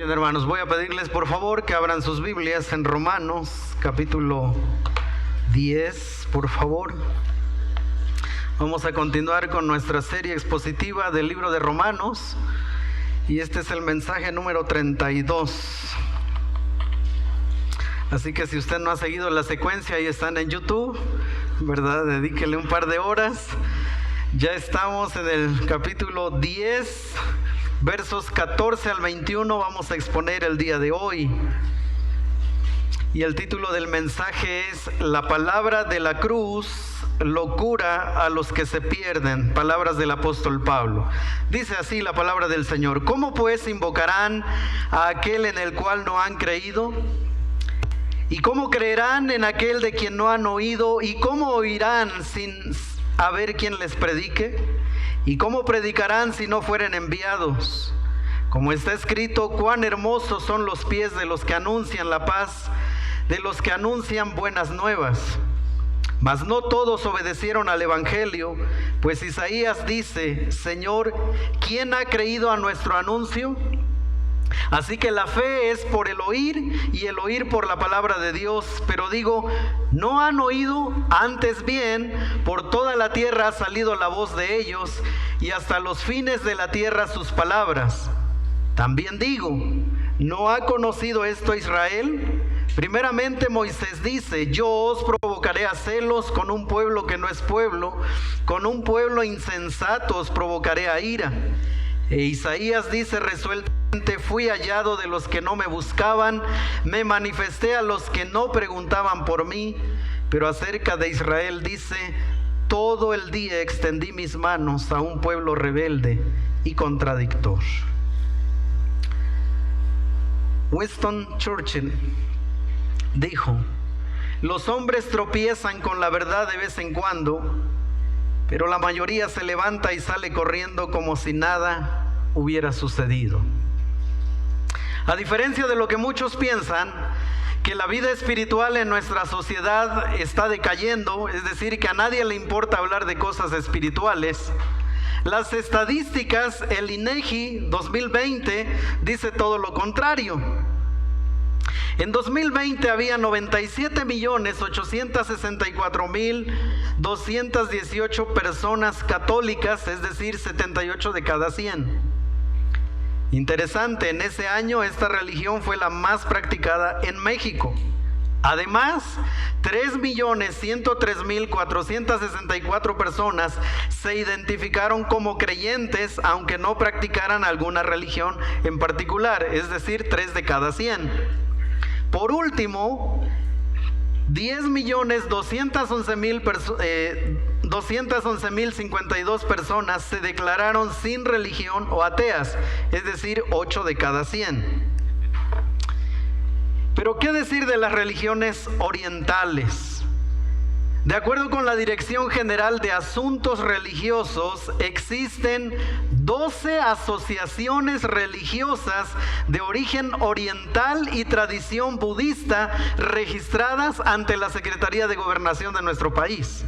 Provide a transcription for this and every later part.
Bien, hermanos, voy a pedirles por favor que abran sus Biblias en Romanos, capítulo 10, por favor. Vamos a continuar con nuestra serie expositiva del libro de Romanos y este es el mensaje número 32. Así que si usted no ha seguido la secuencia, ahí están en YouTube, ¿verdad? Dedíquele un par de horas. Ya estamos en el capítulo 10, versos 14 al 21, vamos a exponer el día de hoy. Y el título del mensaje es La palabra de la cruz, locura a los que se pierden. Palabras del apóstol Pablo. Dice así la palabra del Señor: ¿Cómo pues invocarán a aquel en el cual no han creído? ¿Y cómo creerán en aquel de quien no han oído? ¿Y cómo oirán sin haber quien les predique? ¿Y cómo predicarán si no fueren enviados? Como está escrito: cuán hermosos son los pies de los que anuncian la paz, de los que anuncian buenas nuevas. Mas no todos obedecieron al evangelio, pues Isaías dice: Señor, ¿quién ha creído a nuestro anuncio? Así que la fe es por el oír y el oír por la palabra de Dios. Pero digo, no han oído, antes bien, por toda la tierra ha salido la voz de ellos, y hasta los fines de la tierra sus palabras. También digo, ¿no ha conocido esto Israel? Primeramente Moisés dice: yo os provocaré a celos con un pueblo que no es pueblo, con un pueblo insensato os provocaré a ira. E Isaías dice resueltamente: fui hallado de los que no me buscaban, me manifesté a los que no preguntaban por mí. Pero acerca de Israel dice: todo el día extendí mis manos a un pueblo rebelde y contradictor. Winston Churchill dijo: los hombres tropiezan con la verdad de vez en cuando, pero la mayoría se levanta y sale corriendo como si nada hubiera sucedido. A diferencia de lo que muchos piensan, que la vida espiritual en nuestra sociedad está decayendo, es decir, que a nadie le importa hablar de cosas espirituales, las estadísticas, el INEGI 2020 dice todo lo contrario. En 2020 había 97.864.218 personas católicas, es decir, 78 de cada 100. Interesante, en ese año esta religión fue la más practicada en México. Además, 3.103.464 personas se identificaron como creyentes, aunque no practicaran alguna religión en particular, es decir, 3 de cada 100. Por último, 10.211.052 personas se declararon sin religión o ateas, es decir, 8 de cada 100. Pero ¿qué decir de las religiones orientales? De acuerdo con la Dirección General de Asuntos Religiosos, existen 12 asociaciones religiosas de origen oriental y tradición budista registradas ante la Secretaría de Gobernación de nuestro país.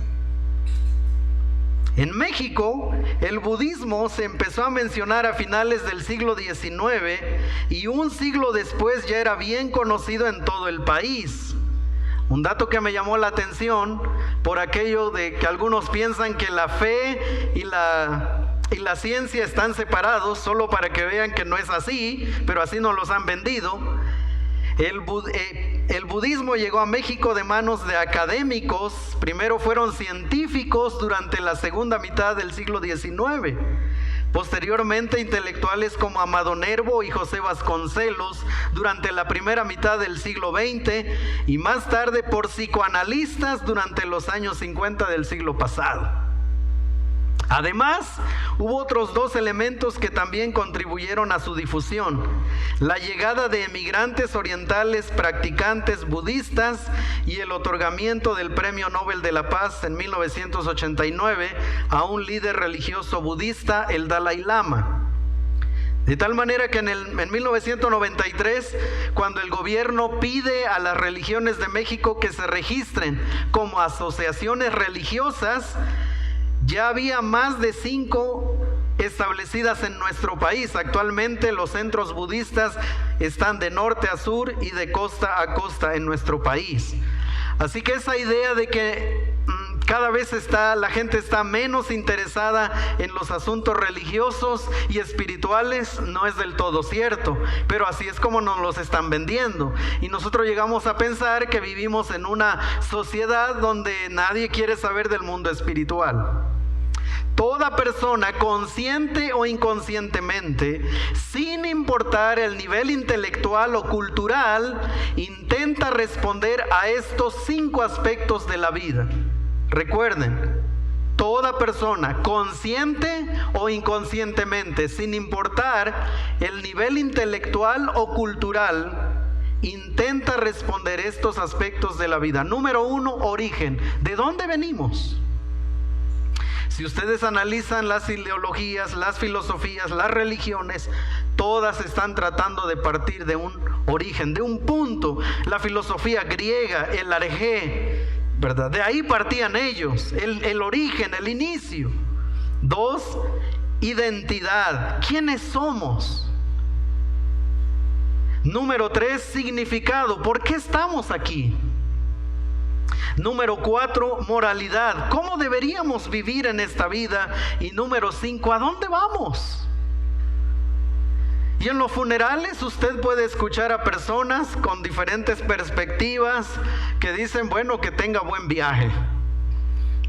En México, el budismo se empezó a mencionar a finales del siglo XIX y un siglo después ya era bien conocido en todo el país. Un dato que me llamó la atención por aquello de que algunos piensan que la fe y la ciencia están separados, solo para que vean que no es así, pero así nos los han vendido. El budismo llegó a México de manos de académicos. Primero fueron científicos durante la segunda mitad del siglo XIX. Posteriormente, intelectuales como Amado Nervo y José Vasconcelos durante la primera mitad del siglo XX, y más tarde por psicoanalistas durante los años 50 del siglo pasado. Además, hubo otros 2 elementos que también contribuyeron a su difusión: la llegada de emigrantes orientales practicantes budistas y el otorgamiento del Premio Nobel de la Paz en 1989 a un líder religioso budista, el Dalai Lama. De tal manera que en 1993, cuando el gobierno pide a las religiones de México que se registren como asociaciones religiosas, ya había más de 5 establecidas en nuestro país. Actualmente los centros budistas están de norte a sur y de costa a costa en nuestro país. Así que esa idea de que cada vez la gente está menos interesada en los asuntos religiosos y espirituales no es del todo cierto, pero así es como nos los están vendiendo. Y nosotros llegamos a pensar que vivimos en una sociedad donde nadie quiere saber del mundo espiritual. Toda persona, consciente o inconscientemente, sin importar el nivel intelectual o cultural, intenta responder a estos 5 aspectos de la vida. Recuerden, toda persona, consciente o inconscientemente, sin importar el nivel intelectual o cultural, intenta responder estos aspectos de la vida. Número 1, origen. ¿De dónde venimos? Si ustedes analizan las ideologías, las filosofías, las religiones, todas están tratando de partir de un origen, de un punto. La filosofía griega, el arjé, ¿verdad? De ahí partían ellos, el origen, el inicio. 2, identidad. ¿Quiénes somos? Número 3, significado. ¿Por qué estamos aquí? Número 4, moralidad. ¿Cómo deberíamos vivir en esta vida? Y número 5, ¿a dónde vamos? Y en los funerales usted puede escuchar a personas con diferentes perspectivas que dicen, bueno, que tenga buen viaje.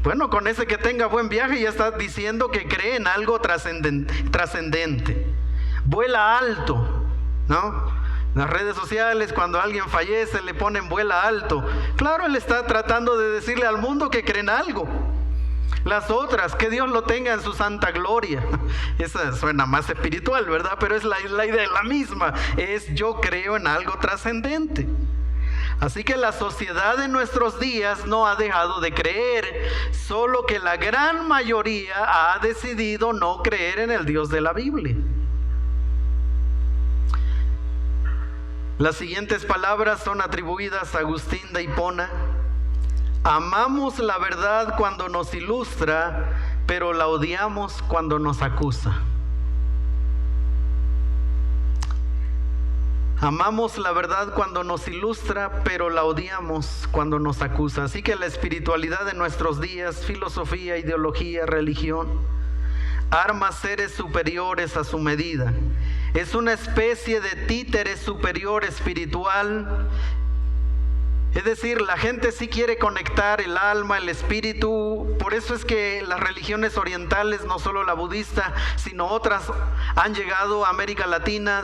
Bueno, con ese que tenga buen viaje ya está diciendo que cree en algo trascendente. Vuela alto, ¿no? En las redes sociales, cuando alguien fallece, le ponen vuela alto. Claro, él está tratando de decirle al mundo que cree en algo. Las otras, que Dios lo tenga en su santa gloria. Esa suena más espiritual, ¿verdad? Pero es la idea la misma. Es yo creo en algo trascendente. Así que la sociedad de nuestros días no ha dejado de creer, solo que la gran mayoría ha decidido no creer en el Dios de la Biblia. Las siguientes palabras son atribuidas a Agustín de Hipona. Amamos la verdad cuando nos ilustra, pero la odiamos cuando nos acusa. Amamos la verdad cuando nos ilustra, pero la odiamos cuando nos acusa. Así que la espiritualidad de nuestros días, filosofía, ideología, religión, arma seres superiores a su medida. Es una especie de títere superior espiritual. Es decir, la gente sí quiere conectar el alma, el espíritu. Por eso es que las religiones orientales, no solo la budista, sino otras, han llegado a América Latina,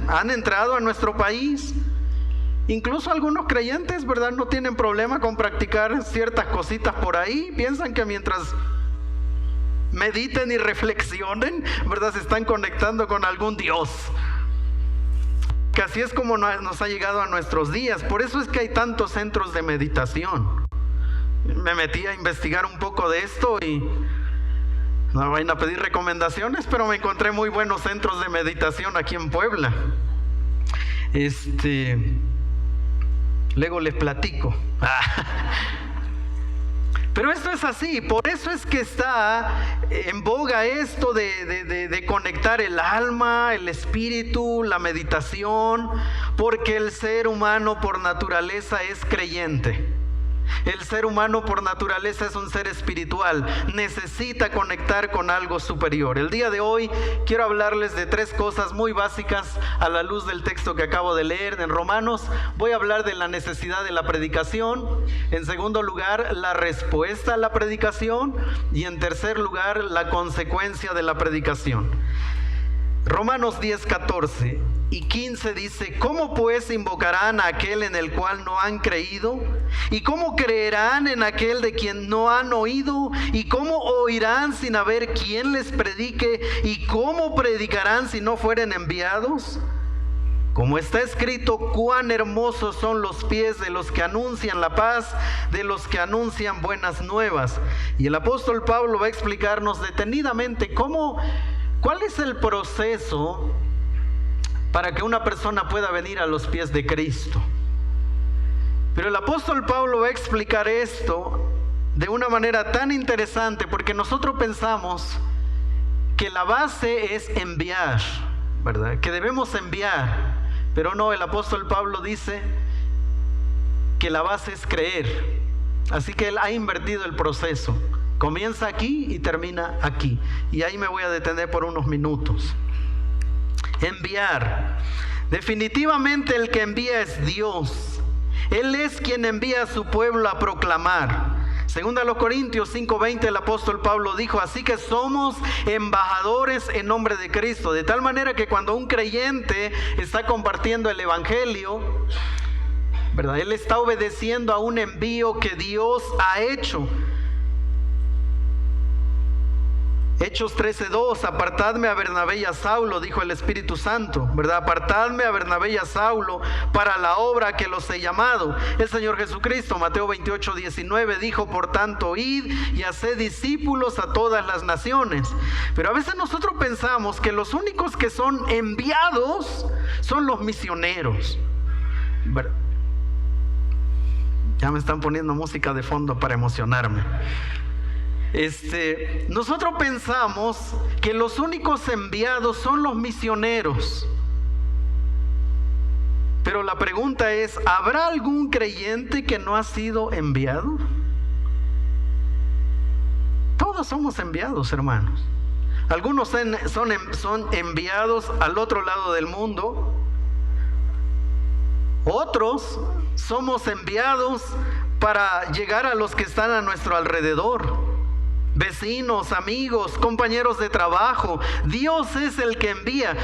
han entrado a nuestro país. Incluso algunos creyentes, ¿verdad?, no tienen problema con practicar ciertas cositas por ahí. Piensan que mientras mediten y reflexionen, ¿verdad?, se están conectando con algún Dios. Que así es como nos ha llegado a nuestros días. Por eso es que hay tantos centros de meditación. Me metí a investigar un poco de esto y no vayan a pedir recomendaciones, pero me encontré muy buenos centros de meditación aquí en Puebla. Luego les platico. Pero esto es así, por eso es que está en boga esto de conectar el alma, el espíritu, la meditación, porque el ser humano por naturaleza es creyente. El ser humano por naturaleza es un ser espiritual, necesita conectar con algo superior. El día de hoy quiero hablarles de 3 cosas muy básicas a la luz del texto que acabo de leer en Romanos. Voy a hablar de la necesidad de la predicación, en segundo lugar la respuesta a la predicación y en tercer lugar la consecuencia de la predicación. Romanos 10, 14 y 15 dice: ¿Cómo pues invocarán a aquel en el cual no han creído? ¿Y cómo creerán en aquel de quien no han oído? ¿Y cómo oirán sin haber quien les predique? ¿Y cómo predicarán si no fueren enviados? Como está escrito, cuán hermosos son los pies de los que anuncian la paz, de los que anuncian buenas nuevas. Y el apóstol Pablo va a explicarnos detenidamente ¿cuál es el proceso para que una persona pueda venir a los pies de Cristo? Pero el apóstol Pablo va a explicar esto de una manera tan interesante, porque nosotros pensamos que la base es enviar, ¿verdad? Que debemos enviar. Pero no, el apóstol Pablo dice que la base es creer. Así que él ha invertido el proceso. Comienza aquí y termina aquí. Y ahí me voy a detener por unos minutos. Enviar. Definitivamente el que envía es Dios. Él es quien envía a su pueblo a proclamar. Segunda a los Corintios 5:20, el apóstol Pablo dijo: así que somos embajadores en nombre de Cristo. De tal manera que cuando un creyente está compartiendo el evangelio, ¿verdad?, él está obedeciendo a un envío que Dios ha hecho. Hechos 13:2, apartadme a Bernabé y a Saulo, dijo el Espíritu Santo, ¿verdad? Apartadme a Bernabé y a Saulo para la obra que los he llamado. El Señor Jesucristo, Mateo 28:19, dijo: por tanto, id y haced discípulos a todas las naciones. Pero a veces nosotros pensamos que los únicos que son enviados son los misioneros, ¿verdad? Ya me están poniendo música de fondo para emocionarme. Nosotros pensamos que los únicos enviados son los misioneros. Pero la pregunta es, ¿habrá algún creyente que no ha sido enviado? Todos somos enviados, hermanos. Algunos son enviados al otro lado del mundo. Otros somos enviados para llegar a los que están a nuestro alrededor. Vecinos, amigos, compañeros de trabajo. Dios es el que envía.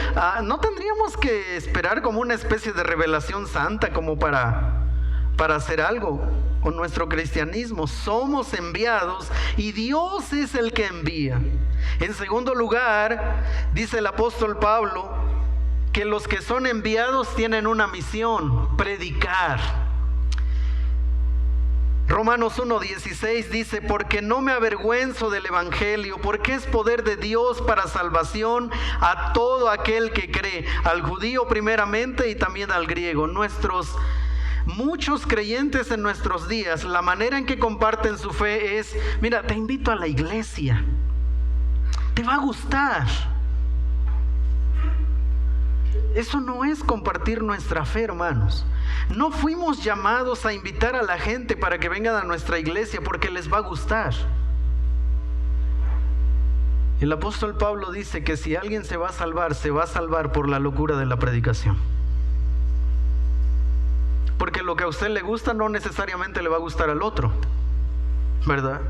No tendríamos que esperar como una especie de revelación santa como para hacer algo con nuestro cristianismo. Somos enviados y Dios es el que envía. En segundo lugar, dice el apóstol Pablo que los que son enviados tienen una misión: predicar. Romanos 1:16 dice: porque no me avergüenzo del evangelio, porque es poder de Dios para salvación a todo aquel que cree, al judío primeramente y también al griego. Muchos creyentes en nuestros días, la manera en que comparten su fe es: mira, te invito a la iglesia, te va a gustar. Eso no es compartir nuestra fe, hermanos. No fuimos llamados a invitar a la gente para que vengan a nuestra iglesia porque les va a gustar. El apóstol Pablo dice que si alguien se va a salvar por la locura de la predicación. Porque lo que a usted le gusta no necesariamente le va a gustar al otro, ¿verdad?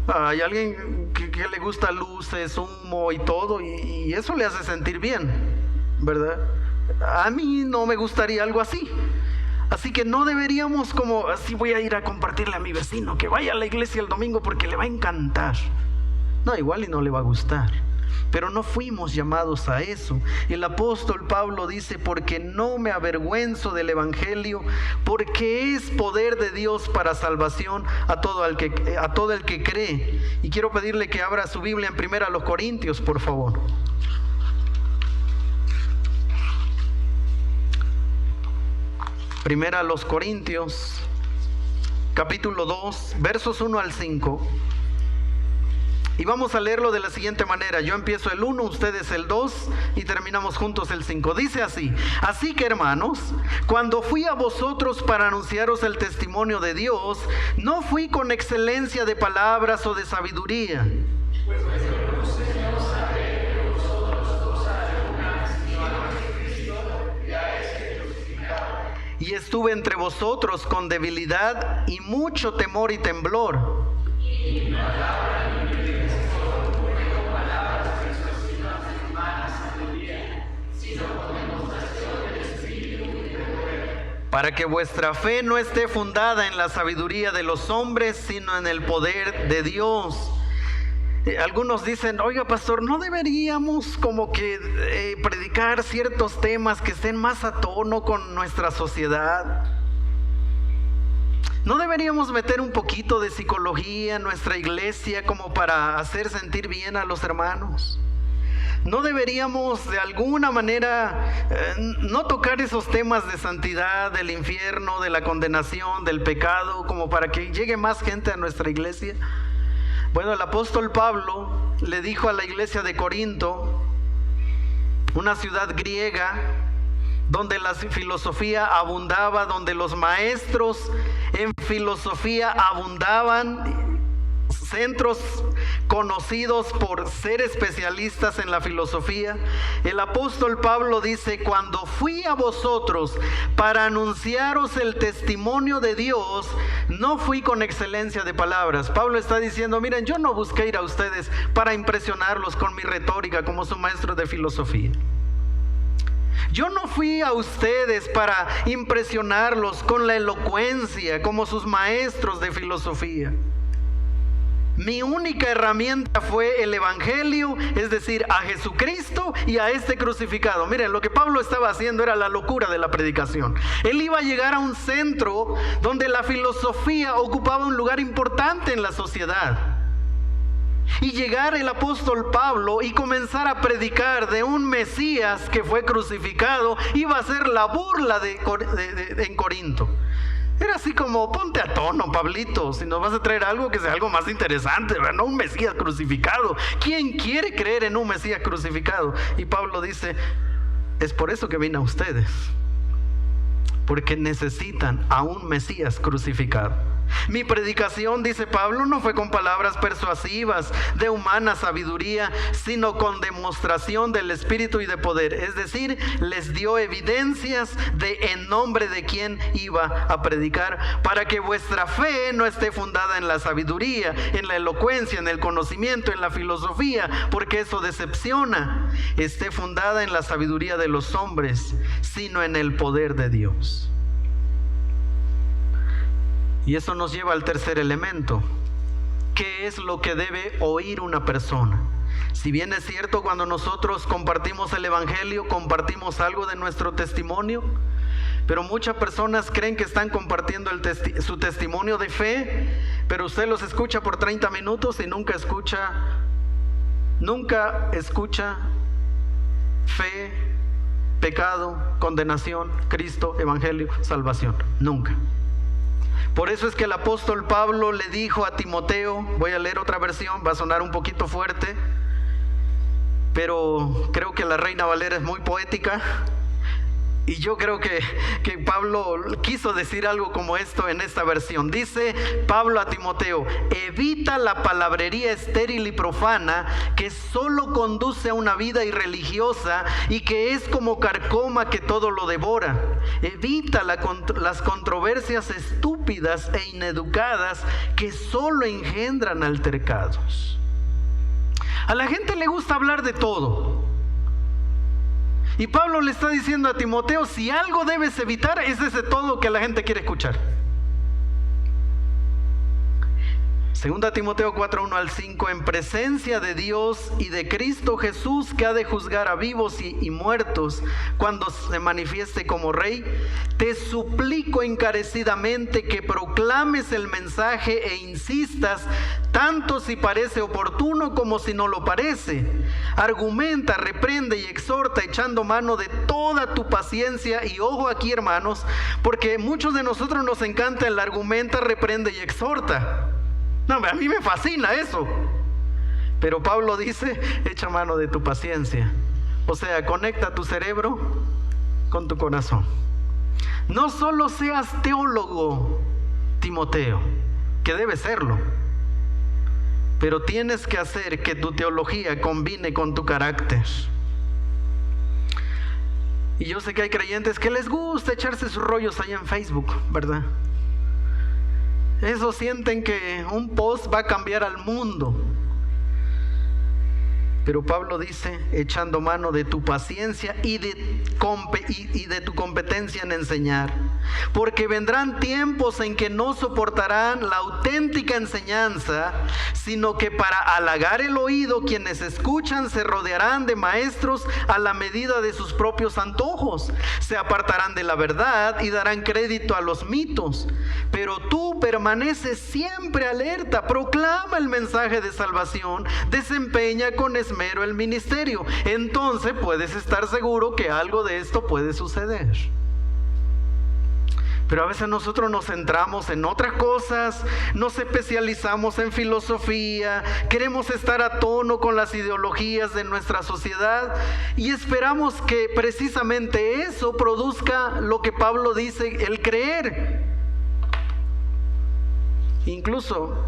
Hay alguien que le gusta luces, humo y todo, y eso le hace sentir bien, ¿verdad? A mí no me gustaría algo así. Así que no deberíamos como así voy a ir a compartirle a mi vecino que vaya a la iglesia el domingo porque le va a encantar. No, igual y no le va a gustar. Pero no fuimos llamados a eso. El apóstol Pablo dice: porque no me avergüenzo del evangelio, porque es poder de Dios para salvación a todo el que cree. Y quiero pedirle que abra su Biblia en 1 Corintios, por favor. 1 Corintios, capítulo 2, versos 1 al 5. Y vamos a leerlo de la siguiente manera. Yo empiezo el 1, ustedes el 2 y terminamos juntos el 5. Dice así: así que, hermanos, cuando fui a vosotros para anunciaros el testimonio de Dios, no fui con excelencia de palabras o de sabiduría. Y estuve entre vosotros con debilidad y mucho temor y temblor. Para que vuestra fe no esté fundada en la sabiduría de los hombres, sino en el poder de Dios. Algunos dicen: oiga, pastor, ¿no deberíamos como que predicar ciertos temas que estén más a tono con nuestra sociedad? ¿No deberíamos meter un poquito de psicología en nuestra iglesia como para hacer sentir bien a los hermanos? ¿No deberíamos de alguna manera no tocar esos temas de santidad, del infierno, de la condenación, del pecado, como para que llegue más gente a nuestra iglesia? Bueno, el apóstol Pablo le dijo a la iglesia de Corinto, una ciudad griega, donde la filosofía abundaba, donde los maestros en filosofía abundaban, centros conocidos por ser especialistas en la filosofía. El apóstol Pablo dice: cuando fui a vosotros para anunciaros el testimonio de Dios, no fui con excelencia de palabras. Pablo está diciendo: miren, yo no busqué ir a ustedes para impresionarlos con mi retórica como su maestro de filosofía. Yo no fui a ustedes para impresionarlos con la elocuencia como sus maestros de filosofía. Mi única herramienta fue el Evangelio, es decir, a Jesucristo y a este crucificado. Miren, lo que Pablo estaba haciendo era la locura de la predicación. Él iba a llegar a un centro donde la filosofía ocupaba un lugar importante en la sociedad. Y llegar el apóstol Pablo y comenzar a predicar de un Mesías que fue crucificado iba a ser la burla en Corinto. Era así como: ponte a tono, Pablito, si nos vas a traer algo que sea algo más interesante, ¿verdad? No un Mesías crucificado. ¿Quién quiere creer en un Mesías crucificado? Y Pablo dice: es por eso que vine a ustedes, porque necesitan a un Mesías crucificado. Mi predicación, dice Pablo, no fue con palabras persuasivas de humana sabiduría, sino con demostración del Espíritu y de poder. Es decir, les dio evidencias de en nombre de quién iba a predicar, para que vuestra fe no esté fundada en la sabiduría, en la elocuencia, en el conocimiento, en la filosofía, porque eso decepciona. Esté fundada en la sabiduría de los hombres, sino en el poder de Dios. Y eso nos lleva al tercer elemento. ¿Qué es lo que debe oír una persona? Si bien es cierto, cuando nosotros compartimos el Evangelio, compartimos algo de nuestro testimonio, pero muchas personas creen que están compartiendo su testimonio de fe, pero usted los escucha por 30 minutos y nunca escucha fe, pecado, condenación, Cristo, Evangelio, salvación. Nunca. Por eso es que el apóstol Pablo le dijo a Timoteo, voy a leer otra versión, va a sonar un poquito fuerte, pero creo que la Reina Valera es muy poética, y yo creo que Pablo quiso decir algo como esto en esta versión. Dice Pablo a Timoteo: evita la palabrería estéril y profana, que solo conduce a una vida irreligiosa y que es como carcoma que todo lo devora. Evita las controversias estúpidas e ineducadas que solo engendran altercados. A la gente le gusta hablar de todo. Y Pablo le está diciendo a Timoteo: si algo debes evitar, es ese todo que la gente quiere escuchar. Segunda Timoteo 4:1 al 5: en presencia de Dios y de Cristo Jesús, que ha de juzgar a vivos y muertos cuando se manifieste como Rey, te suplico encarecidamente que proclames el mensaje e insistas, tanto si parece oportuno como si no lo parece. Argumenta, reprende y exhorta, echando mano de toda tu paciencia. Y ojo aquí, hermanos, porque muchos de nosotros nos encanta el argumenta, reprende y exhorta. No, a mí me fascina eso. Pero Pablo dice: echa mano de tu paciencia. O sea, conecta tu cerebro con tu corazón. No solo seas teólogo, Timoteo, que debe serlo, pero tienes que hacer que tu teología combine con tu carácter. Y yo sé que hay creyentes que les gusta echarse sus rollos allá en Facebook, ¿verdad? Eso sienten que un post va a cambiar al mundo. Pero Pablo dice: echando mano de tu paciencia y de tu competencia en enseñar. Porque vendrán tiempos en que no soportarán la auténtica enseñanza, sino que para halagar el oído, quienes escuchan se rodearán de maestros a la medida de sus propios antojos. Se apartarán de la verdad y darán crédito a los mitos. Pero tú permaneces siempre alerta, proclama el mensaje de salvación, desempeña con esmero el ministerio. Entonces puedes estar seguro que algo de esto puede suceder. Pero a veces nosotros nos centramos en otras cosas, nos especializamos en filosofía, queremos estar a tono con las ideologías de nuestra sociedad y esperamos que precisamente eso produzca lo que Pablo dice, el creer. Incluso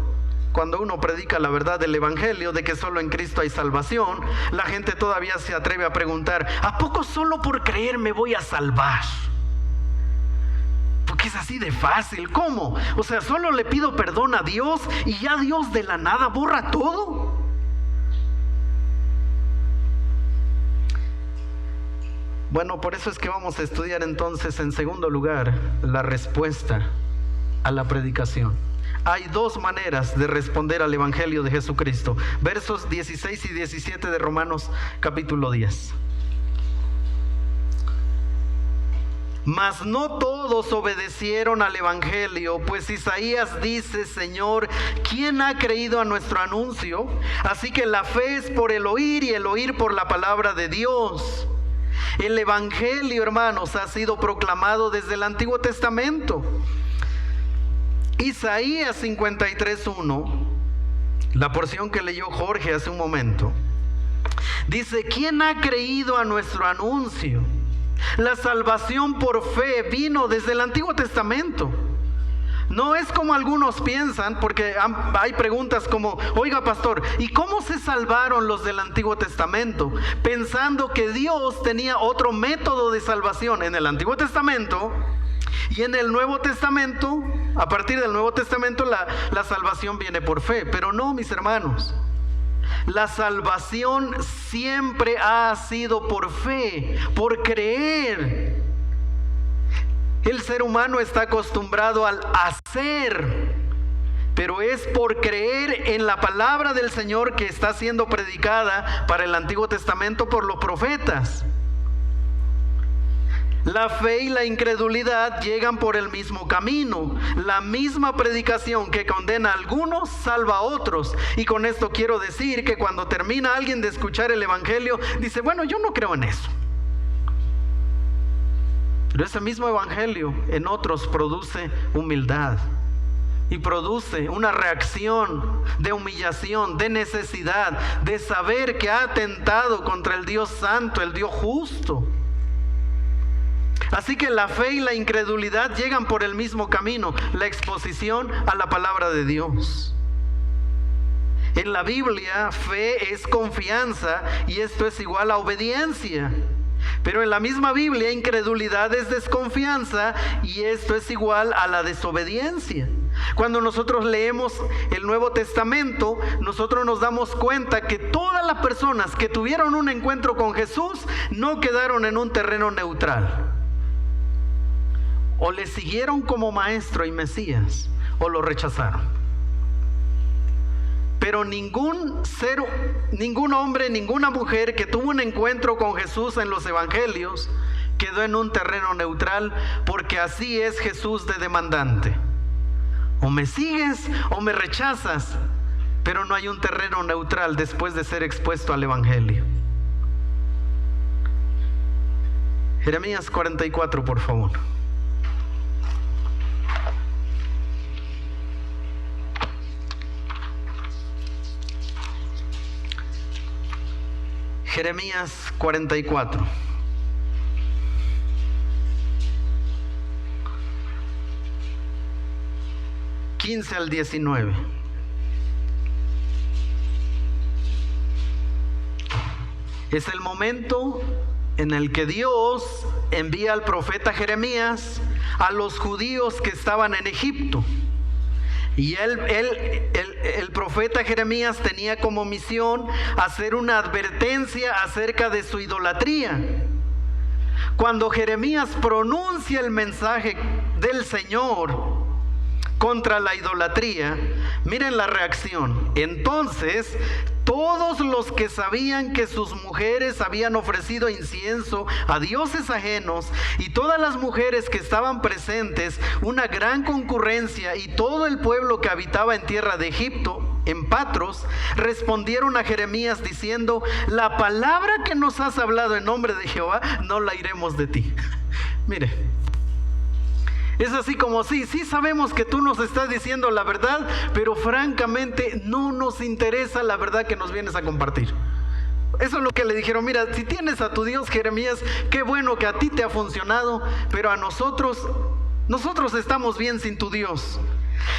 cuando uno predica la verdad del Evangelio de que solo en Cristo hay salvación, la gente todavía se atreve a preguntar, ¿a poco solo por creer me voy a salvar? Porque es así de fácil. ¿Cómo? O sea, solo le pido perdón a Dios y ya Dios de la nada borra todo. Bueno, por eso es que vamos a estudiar entonces en segundo lugar la respuesta a la predicación. Hay dos maneras de responder al Evangelio de Jesucristo. Versos 16 y 17 de Romanos capítulo 10. Mas no todos obedecieron al Evangelio, pues Isaías dice, Señor, ¿quién ha creído a nuestro anuncio? Así que la fe es por el oír y el oír por la palabra de Dios. El Evangelio, hermanos, ha sido proclamado desde el Antiguo Testamento. Isaías 53:1, la porción que leyó Jorge hace un momento, dice, ¿quién ha creído a nuestro anuncio? La salvación por fe vino desde el Antiguo Testamento. No es como algunos piensan, porque hay preguntas como, oiga pastor, ¿y cómo se salvaron los del Antiguo Testamento? Pensando que Dios tenía otro método de salvación en el Antiguo Testamento y en el Nuevo Testamento. A partir del Nuevo Testamento la salvación viene por fe, pero no, mis hermanos. La salvación siempre ha sido por fe, por creer. El ser humano está acostumbrado al hacer, pero es por creer en la palabra del Señor que está siendo predicada para el Antiguo Testamento por los profetas. La fe y la incredulidad llegan por el mismo camino. La misma predicación que condena a algunos salva a otros. Y con esto quiero decir que cuando termina alguien de escuchar el Evangelio, dice, bueno, yo no creo en eso. Pero ese mismo Evangelio en otros produce humildad. Y produce una reacción de humillación, de necesidad, de saber que ha atentado contra el Dios santo, el Dios justo. Así que la fe y la incredulidad llegan por el mismo camino, la exposición a la palabra de Dios. En la Biblia, fe es confianza y esto es igual a obediencia. Pero en la misma Biblia, incredulidad es desconfianza y esto es igual a la desobediencia. Cuando nosotros leemos el Nuevo Testamento, nosotros nos damos cuenta que todas las personas que tuvieron un encuentro con Jesús no quedaron en un terreno neutral. O le siguieron como maestro y Mesías, o lo rechazaron. Pero ningún hombre, ninguna mujer que tuvo un encuentro con Jesús en los evangelios quedó en un terreno neutral, porque así es Jesús de demandante. O me sigues o me rechazas, pero no hay un terreno neutral después de ser expuesto al evangelio. Jeremías 44, por favor. Jeremías 44. (15 al 19). Es el momento en el que Dios envía al profeta Jeremías a los judíos que estaban en Egipto. Y el profeta Jeremías tenía como misión hacer una advertencia acerca de su idolatría. Cuando Jeremías pronuncia el mensaje del Señor contra la idolatría, miren la reacción. Entonces, todos los que sabían que sus mujeres habían ofrecido incienso a dioses ajenos, y todas las mujeres que estaban presentes, una gran concurrencia, y todo el pueblo que habitaba en tierra de Egipto, en Patros, respondieron a Jeremías diciendo: la palabra que nos has hablado en nombre de Jehová, no la iremos de ti. Mire, Es así como sí sabemos que tú nos estás diciendo la verdad, pero francamente no nos interesa la verdad que nos vienes a compartir. Eso es lo que le dijeron: mira, si tienes a tu Dios, Jeremías, qué bueno que a ti te ha funcionado, pero a nosotros estamos bien sin tu Dios.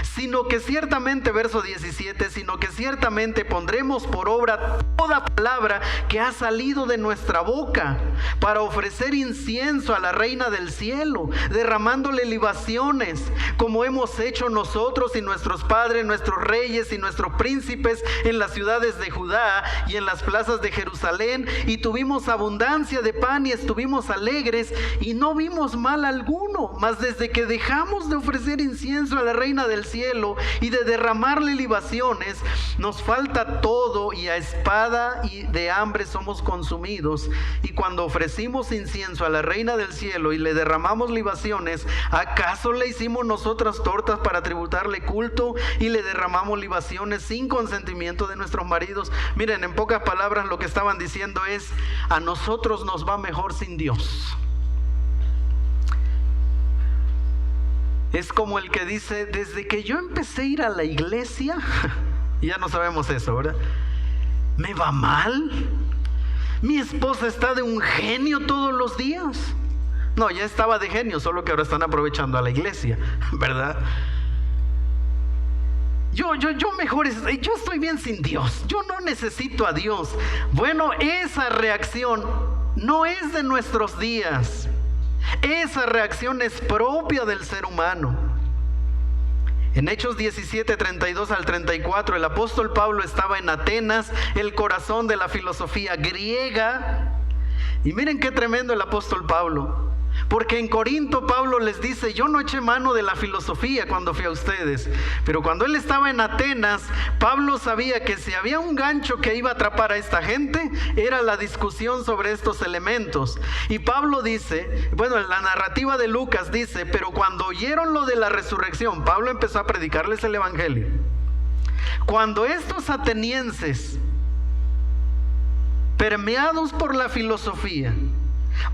Sino que ciertamente, verso 17, sino que ciertamente pondremos por obra toda palabra que ha salido de nuestra boca, para ofrecer incienso a la reina del cielo, derramándole libaciones, como hemos hecho nosotros y nuestros padres, nuestros reyes y nuestros príncipes en las ciudades de Judá y en las plazas de Jerusalén, y tuvimos abundancia de pan y estuvimos alegres y no vimos mal alguno. Mas desde que dejamos de ofrecer incienso a la reina del cielo y de derramarle libaciones, nos falta todo, y a espada y de hambre somos consumidos. Y cuando ofrecimos incienso a la reina del cielo y le derramamos libaciones, ¿acaso le hicimos nosotras tortas para tributarle culto y le derramamos libaciones sin consentimiento de nuestros maridos? Miren, en pocas palabras lo que estaban diciendo es: a nosotros nos va mejor sin Dios. Es como el que dice: desde que yo empecé a ir a la iglesia, ya no sabemos eso, ¿verdad? ¿Me va mal? Mi esposa está de un genio todos los días. No, ya estaba de genio, solo que ahora están aprovechando a la iglesia, ¿verdad? Yo mejor, yo estoy bien sin Dios, yo no necesito a Dios. Bueno, esa reacción no es de nuestros días. Esa reacción es propia del ser humano. En Hechos 17, 32 al 34, el apóstol Pablo estaba en Atenas, el corazón de la filosofía griega. Y miren qué tremendo el apóstol Pablo. Porque en Corinto Pablo les dice: yo no eché mano de la filosofía cuando fui a ustedes. Pero cuando él estaba en Atenas, Pablo sabía que si había un gancho que iba a atrapar a esta gente, era la discusión sobre estos elementos. Y Pablo dice, bueno, en la narrativa de Lucas dice: pero cuando oyeron lo de la resurrección, Pablo empezó a predicarles el evangelio. Cuando estos atenienses, permeados por la filosofía,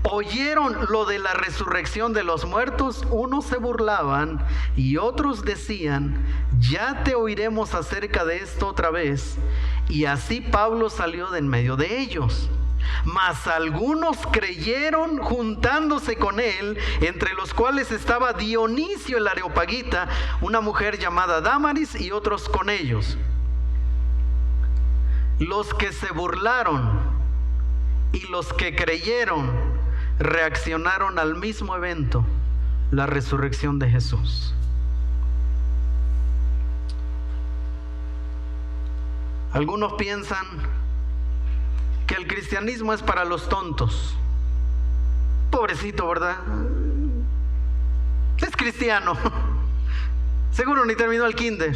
oyeron lo de la resurrección de los muertos, unos se burlaban y otros decían: ya te oiremos acerca de esto otra vez. Y así Pablo salió de en medio de ellos. Mas algunos creyeron juntándose con él, entre los cuales estaba Dionisio el Areopagita, una mujer llamada Dámaris, y otros con ellos. Los que se burlaron y los que creyeron reaccionaron al mismo evento, la resurrección de Jesús. Algunos piensan que el cristianismo es para los tontos. Pobrecito, ¿verdad? Es cristiano. Seguro ni terminó el kinder.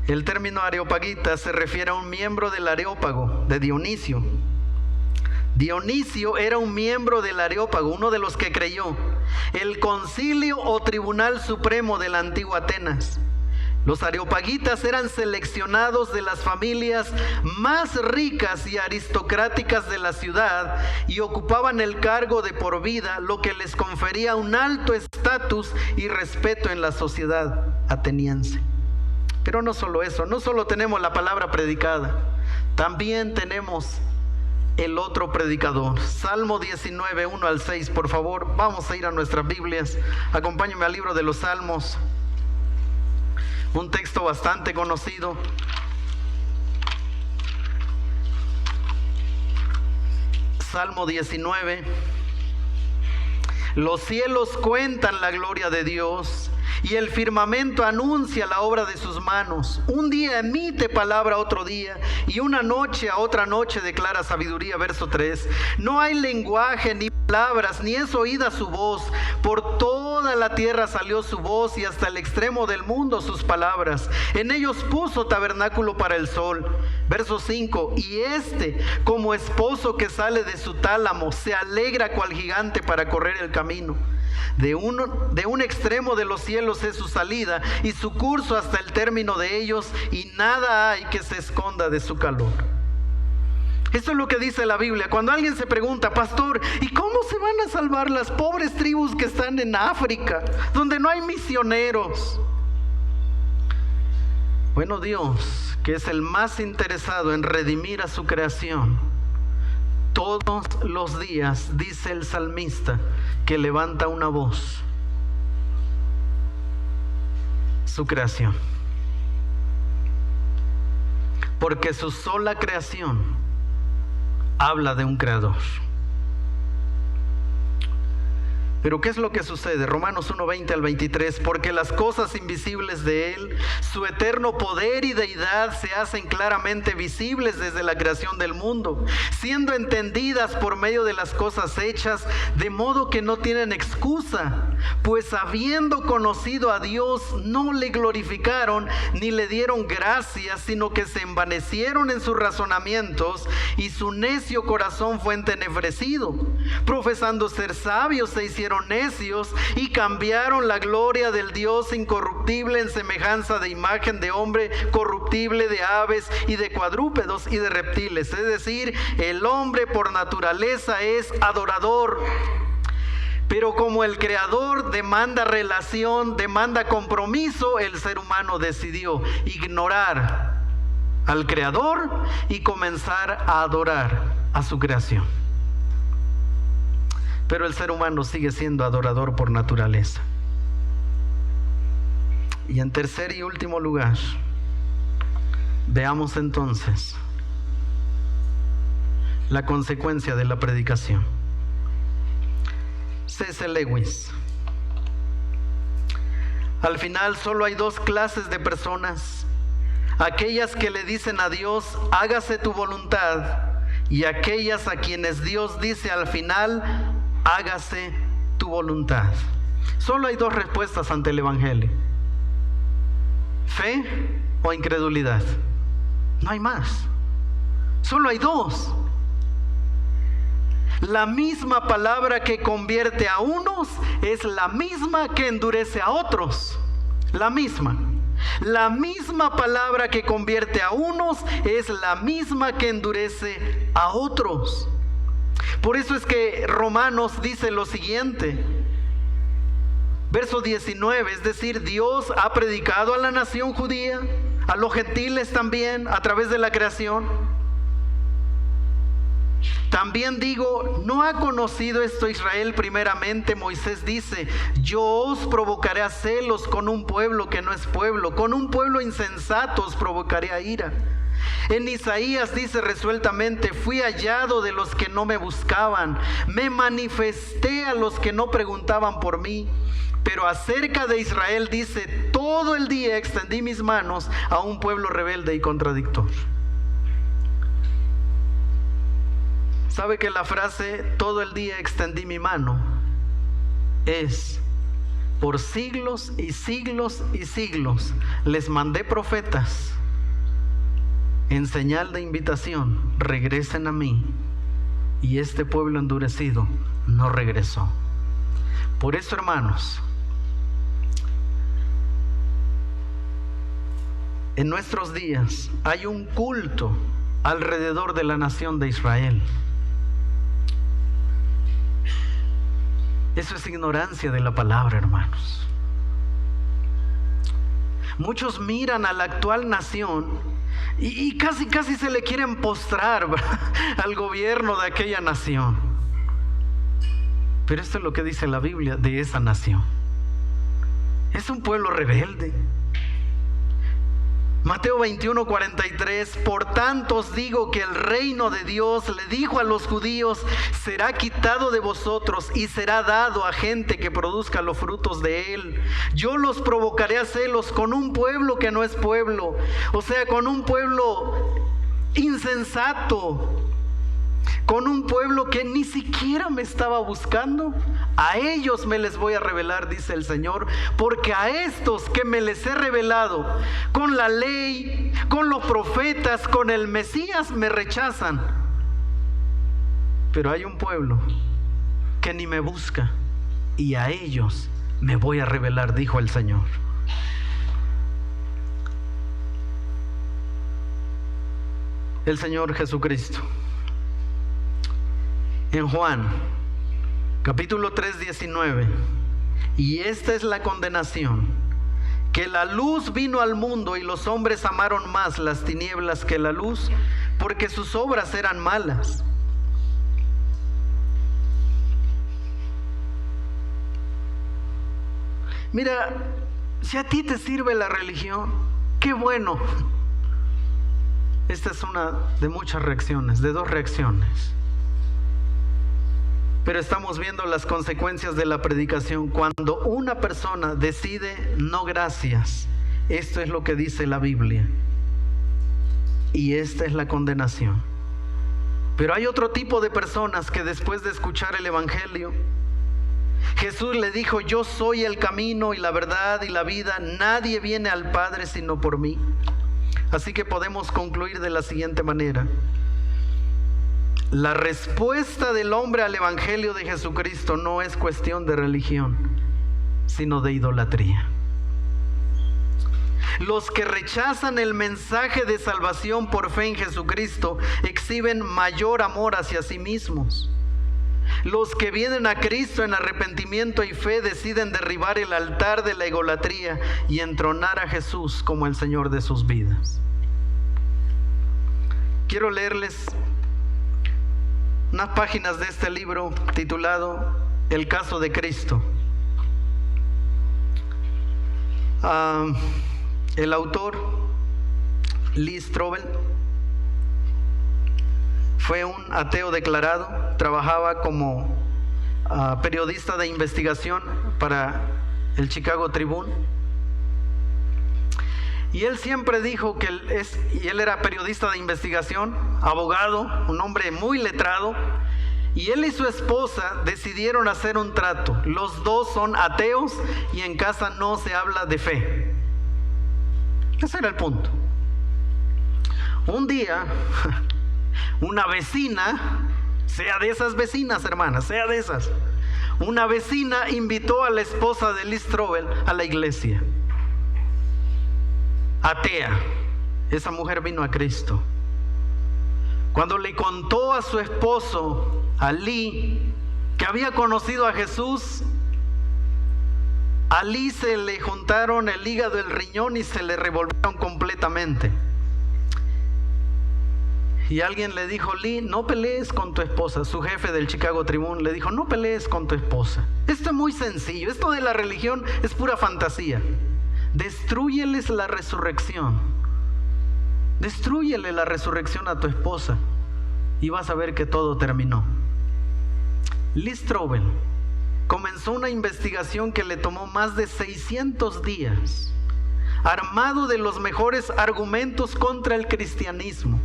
El término areopagita se refiere a un miembro del Areópago, de Dionisio. Dionisio era un miembro del Areópago, uno de los que creyó, el concilio o tribunal supremo de la antigua Atenas. Los areopagitas eran seleccionados de las familias más ricas y aristocráticas de la ciudad y ocupaban el cargo de por vida, lo que les confería un alto estatus y respeto en la sociedad ateniense. Pero no solo eso, no solo tenemos la palabra predicada, también tenemos el otro predicador. Salmo 19, 1 al 6, por favor, vamos a ir a nuestras Biblias. Acompáñenme al libro de los Salmos, un texto bastante conocido. Salmo 19. Los cielos cuentan la gloria de Dios, y el firmamento anuncia la obra de sus manos. Un día emite palabra a otro día, y una noche a otra noche declara sabiduría. Verso 3. No hay lenguaje ni palabras, ni es oída su voz. Por toda la tierra salió su voz, y hasta el extremo del mundo sus palabras. En ellos puso tabernáculo para el sol. Verso 5. Y como esposo que sale de su tálamo, se alegra cual gigante para correr el camino. De un extremo de los cielos es su salida, y su curso hasta el término de ellos, y nada hay que se esconda de su calor. Eso es lo que dice la Biblia. Cuando alguien se pregunta, pastor, ¿y cómo se van a salvar las pobres tribus que están en África, donde no hay misioneros? Bueno, Dios, que es el más interesado en redimir a su creación, todos los días, dice el salmista, que levanta una voz, su creación. Porque su sola creación habla de un creador. Pero ¿qué es lo que sucede? Romanos 1:20 al 23, porque las cosas invisibles de Él, su eterno poder y deidad se hacen claramente visibles desde la creación del mundo, siendo entendidas por medio de las cosas hechas, de modo que no tienen excusa, pues habiendo conocido a Dios, no le glorificaron ni le dieron gracias, sino que se envanecieron en sus razonamientos y su necio corazón fue entenebrecido. Profesando ser sabios, se hicieron necios y cambiaron la gloria del Dios incorruptible en semejanza de imagen de hombre corruptible, de aves y de cuadrúpedos y de reptiles. Es decir, el hombre por naturaleza es adorador. Pero como el Creador demanda relación, demanda compromiso, el ser humano decidió ignorar al Creador y comenzar a adorar a su creación. Pero el ser humano sigue siendo adorador por naturaleza. Y en tercer y último lugar, veamos entonces la consecuencia de la predicación. C.S. Lewis: al final solo hay dos clases de personas: aquellas que le dicen a Dios, hágase tu voluntad, y aquellas a quienes Dios dice al final, hágase tu voluntad. Solo hay dos respuestas ante el Evangelio: fe o incredulidad. No hay más. Solo hay dos. La misma palabra que convierte a unos es la misma que endurece a otros. La misma. La misma palabra que convierte a unos es la misma que endurece a otros. Por eso es que Romanos dice lo siguiente, verso 19, es decir, Dios ha predicado a la nación judía, a los gentiles también, a través de la creación. También digo, ¿no ha conocido esto Israel primeramente? Moisés dice, yo os provocaré a celos con un pueblo que no es pueblo, con un pueblo insensato os provocaré a ira. En Isaías dice resueltamente, fui hallado de los que no me buscaban, me manifesté a los que no preguntaban por mí. Pero acerca de Israel dice, todo el día extendí mis manos a un pueblo rebelde y contradictor. ¿Sabe que la frase todo el día extendí mi mano es por siglos y siglos y siglos les mandé profetas en señal de invitación, regresen a mí, y este pueblo endurecido no regresó? Por eso, hermanos, en nuestros días hay un culto alrededor de la nación de Israel. Eso es ignorancia de la palabra, hermanos. Muchos miran a la actual nación y casi se le quieren postrar, ¿verdad?, al gobierno de aquella nación. Pero esto es lo que dice la Biblia de esa nación. Es un pueblo rebelde. Mateo 21:43, por tanto os digo que el reino de Dios, le dijo a los judíos, será quitado de vosotros y será dado a gente que produzca los frutos de él. Yo los provocaré a celos con un pueblo que no es pueblo, o sea, con un pueblo insensato, con un pueblo que ni siquiera me estaba buscando. A ellos me les voy a revelar, dice el Señor, porque a estos que me les he revelado con la ley, con los profetas, con el Mesías, me rechazan. Pero hay un pueblo que ni me busca y a ellos me voy a revelar, dijo el Señor. El Señor Jesucristo en Juan, capítulo 3, 19. Y esta es la condenación, que la luz vino al mundo y los hombres amaron más las tinieblas que la luz, porque sus obras eran malas. Mira, si a ti te sirve la religión, qué bueno. Esta es una de muchas reacciones, de dos reacciones. Pero estamos viendo las consecuencias de la predicación. Cuando una persona decide no gracias, esto es lo que dice la Biblia. Y esta es la condenación. Pero hay otro tipo de personas que después de escuchar el Evangelio, Jesús le dijo: yo soy el camino y la verdad y la vida. Nadie viene al Padre sino por mí. Así que podemos concluir de la siguiente manera. La respuesta del hombre al Evangelio de Jesucristo no es cuestión de religión, sino de idolatría. Los que rechazan el mensaje de salvación por fe en Jesucristo exhiben mayor amor hacia sí mismos. Los que vienen a Cristo en arrepentimiento y fe deciden derribar el altar de la idolatría y entronar a Jesús como el Señor de sus vidas. Quiero leerles unas páginas de este libro titulado El caso de Cristo. El autor, Lee Strobel, fue un ateo declarado, trabajaba como periodista de investigación para el Chicago Tribune. Y él siempre dijo que él era periodista de investigación, abogado, un hombre muy letrado. Y él y su esposa decidieron hacer un trato. Los dos son ateos y en casa no se habla de fe. Ese era el punto. Un día, una vecina, sea de esas vecinas, hermanas, sea de esas, una vecina invitó a la esposa de Lee Strobel a la iglesia. Atea. Esa mujer vino a Cristo. Cuando le contó a su esposo, a Lee, que había conocido a Jesús, a Lee se le juntaron el hígado y el riñón y se le revolvieron completamente. Y alguien le dijo: Lee, no pelees con tu esposa. Su jefe del Chicago Tribune le dijo: no pelees con tu esposa. Esto es muy sencillo. Esto de la religión es pura fantasía. Destrúyeles la resurrección. Destrúyele la resurrección a tu esposa y vas a ver que todo terminó. Lee Strobel comenzó una investigación que le tomó más de 600 días, armado de los mejores argumentos contra el cristianismo.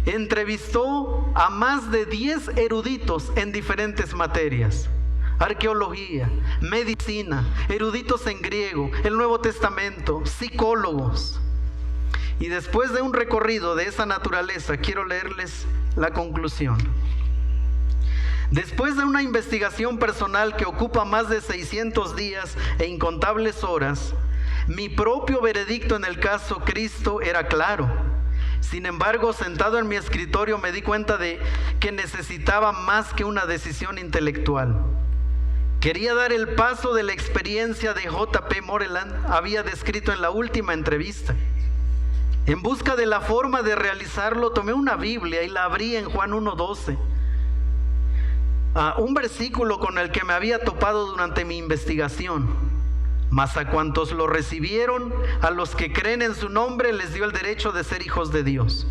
Entrevistó a más de 10 eruditos en diferentes materias: arqueología, medicina, eruditos en griego, el Nuevo Testamento, psicólogos. Y después de un recorrido de esa naturaleza, quiero leerles la conclusión. Después de una investigación personal que ocupa más de 600 días e incontables horas, mi propio veredicto en el caso Cristo era claro. Sin embargo, sentado en mi escritorio me di cuenta de que necesitaba más que una decisión intelectual. Quería dar el paso de la experiencia de J.P. Moreland había descrito en la última entrevista. En busca de la forma de realizarlo, tomé una Biblia y la abrí en Juan 1:12. Un versículo con el que me había topado durante mi investigación. Mas a cuantos lo recibieron, a los que creen en su nombre, les dio el derecho de ser hijos de Dios.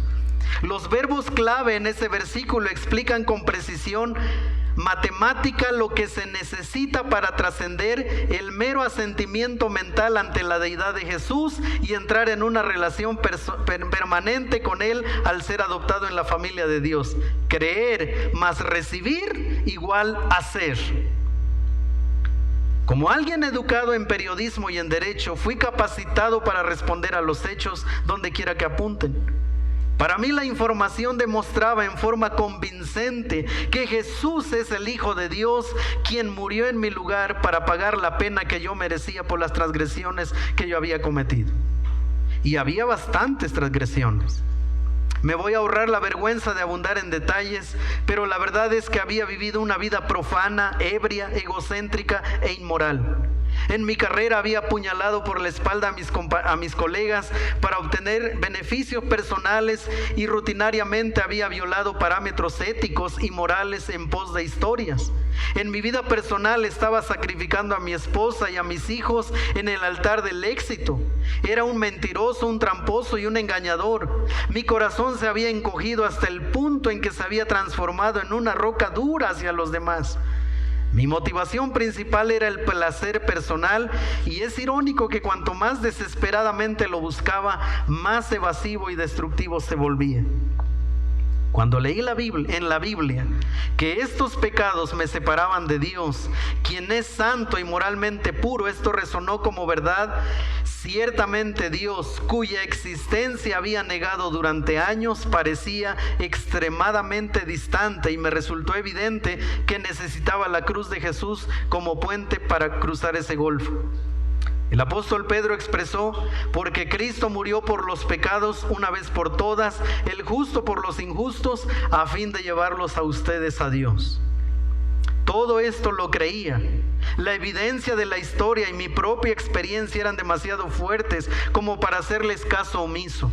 Los verbos clave en ese versículo explican con precisión matemática lo que se necesita para trascender el mero asentimiento mental ante la deidad de Jesús y entrar en una relación permanente con Él al ser adoptado en la familia de Dios. Creer más recibir igual hacer. Como alguien educado en periodismo y en derecho, fui capacitado para responder a los hechos donde quiera que apunten. Para mí la información demostraba en forma convincente que Jesús es el Hijo de Dios, quien murió en mi lugar para pagar la pena que yo merecía por las transgresiones que yo había cometido. Y había bastantes transgresiones. Me voy a ahorrar la vergüenza de abundar en detalles, pero la verdad es que había vivido una vida profana, ebria, egocéntrica e inmoral. En mi carrera había apuñalado por la espalda a mis colegas para obtener beneficios personales y rutinariamente había violado parámetros éticos y morales en pos de historias. En mi vida personal estaba sacrificando a mi esposa y a mis hijos en el altar del éxito. Era un mentiroso, un tramposo y un engañador. Mi corazón se había encogido hasta el punto en que se había transformado en una roca dura hacia los demás. Mi motivación principal era el placer personal y es irónico que cuanto más desesperadamente lo buscaba, más evasivo y destructivo se volvía. Cuando leí en la Biblia que estos pecados me separaban de Dios, quien es santo y moralmente puro, esto resonó como verdad. Ciertamente Dios, cuya existencia había negado durante años, parecía extremadamente distante y me resultó evidente que necesitaba la cruz de Jesús como puente para cruzar ese golfo. El apóstol Pedro expresó: porque Cristo murió por los pecados una vez por todas, el justo por los injustos, a fin de llevarlos a ustedes a Dios. Todo esto lo creía. La evidencia de la historia y mi propia experiencia eran demasiado fuertes como para hacerles caso omiso.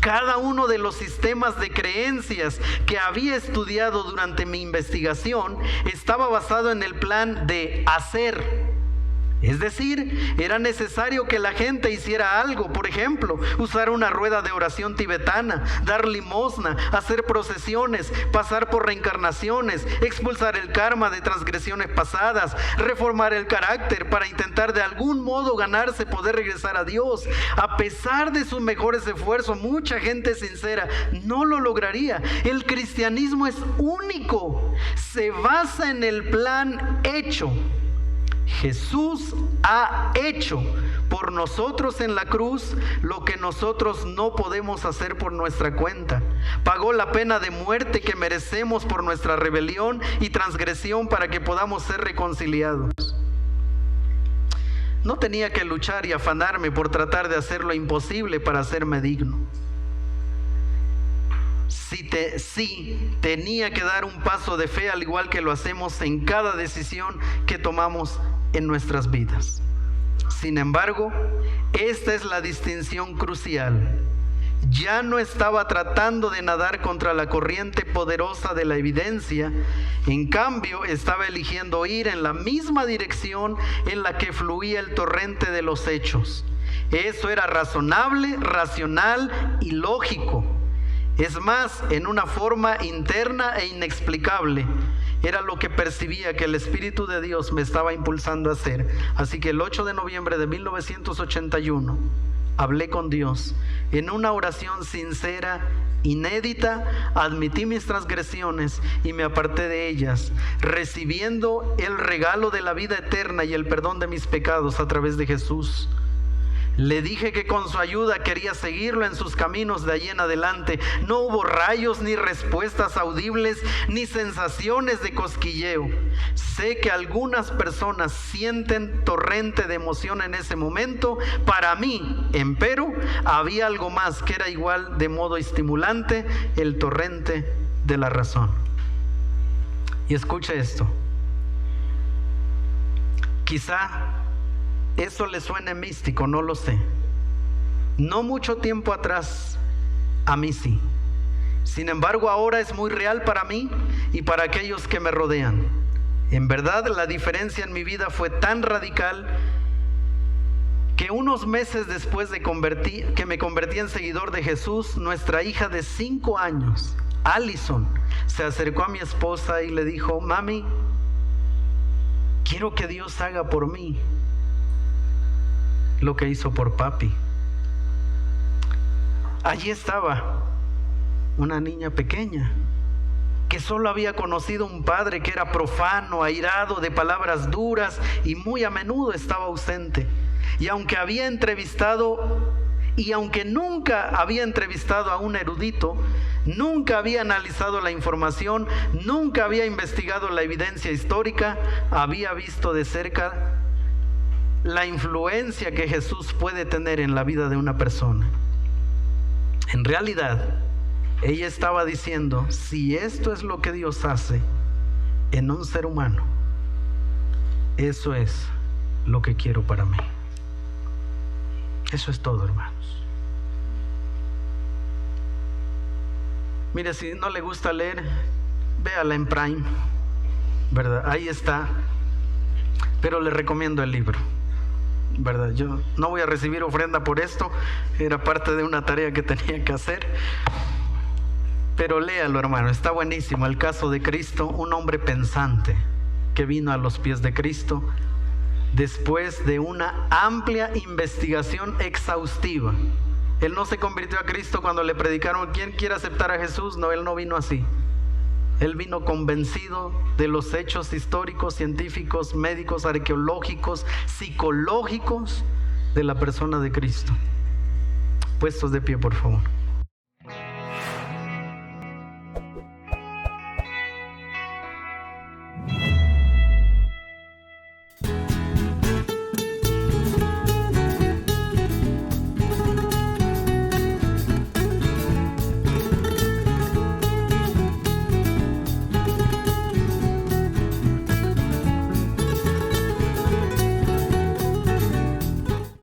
Cada uno de los sistemas de creencias que había estudiado durante mi investigación estaba basado en el plan de hacer. Es decir, era necesario que la gente hiciera algo, por ejemplo, usar una rueda de oración tibetana, dar limosna, hacer procesiones, pasar por reencarnaciones, expulsar el karma de transgresiones pasadas, reformar el carácter para intentar de algún modo ganarse poder regresar a Dios. A pesar de sus mejores esfuerzos, mucha gente sincera no lo lograría. El cristianismo es único, se basa en el plan hecho. Jesús ha hecho por nosotros en la cruz lo que nosotros no podemos hacer por nuestra cuenta. Pagó la pena de muerte que merecemos por nuestra rebelión y transgresión para que podamos ser reconciliados. No tenía que luchar y afanarme por tratar de hacer lo imposible para hacerme digno. Sí, tenía que dar un paso de fe, al igual que lo hacemos en cada decisión que tomamos en nuestras vidas. Sin embargo, esta es la distinción crucial. Ya no estaba tratando de nadar contra la corriente poderosa de la evidencia. En cambio, estaba eligiendo ir en la misma dirección en la que fluía el torrente de los hechos. Eso era razonable, racional y lógico. Es más, en una forma interna e inexplicable, era lo que percibía que el Espíritu de Dios me estaba impulsando a hacer. Así que el 8 de noviembre de 1981, hablé con Dios en una oración sincera, inédita. Admití mis transgresiones y me aparté de ellas, recibiendo el regalo de la vida eterna y el perdón de mis pecados a través de Jesús. Le dije que con su ayuda quería seguirlo en sus caminos de allí en adelante. No hubo rayos, ni respuestas audibles, ni sensaciones de cosquilleo. Sé que algunas personas sienten torrente de emoción en ese momento. Para mí, empero, había algo más que era igual de modo estimulante: el torrente de la razón. Y escucha esto. Quizá eso le suene místico, no lo sé. No mucho tiempo atrás, a mí sí. Sin embargo, ahora es muy real para mí y para aquellos que me rodean. En verdad, la diferencia en mi vida fue tan radical que unos meses después de que me convertí en seguidor de Jesús, nuestra hija de 5 años, Allison, se acercó a mi esposa y le dijo: mami, quiero que Dios haga por mí lo que hizo por papi. Allí estaba una niña pequeña que solo había conocido un padre que era profano, airado, de palabras duras y muy a menudo estaba ausente. Y aunque nunca había entrevistado a un erudito, nunca había analizado la información, nunca había investigado la evidencia histórica, había visto de cerca la influencia que Jesús puede tener en la vida de una persona. En realidad, Ella estaba diciendo, si esto es lo que Dios hace en un ser humano, eso es lo que quiero para mí. Eso es todo, hermanos. Mire, si no le gusta leer, véala en Prime, ¿verdad? Ahí está. Pero le recomiendo el libro, ¿verdad? Yo no voy a recibir ofrenda por esto, era parte de una tarea que tenía que hacer. Pero léalo, hermano, está buenísimo. El caso de Cristo, un hombre pensante que vino a los pies de Cristo después de una amplia investigación exhaustiva. Él no se convirtió a Cristo cuando le predicaron, ¿quién quiere aceptar a Jesús? No, él no vino así. Él vino convencido de los hechos históricos, científicos, médicos, arqueológicos, psicológicos de la persona de Cristo. Puestos de pie, por favor.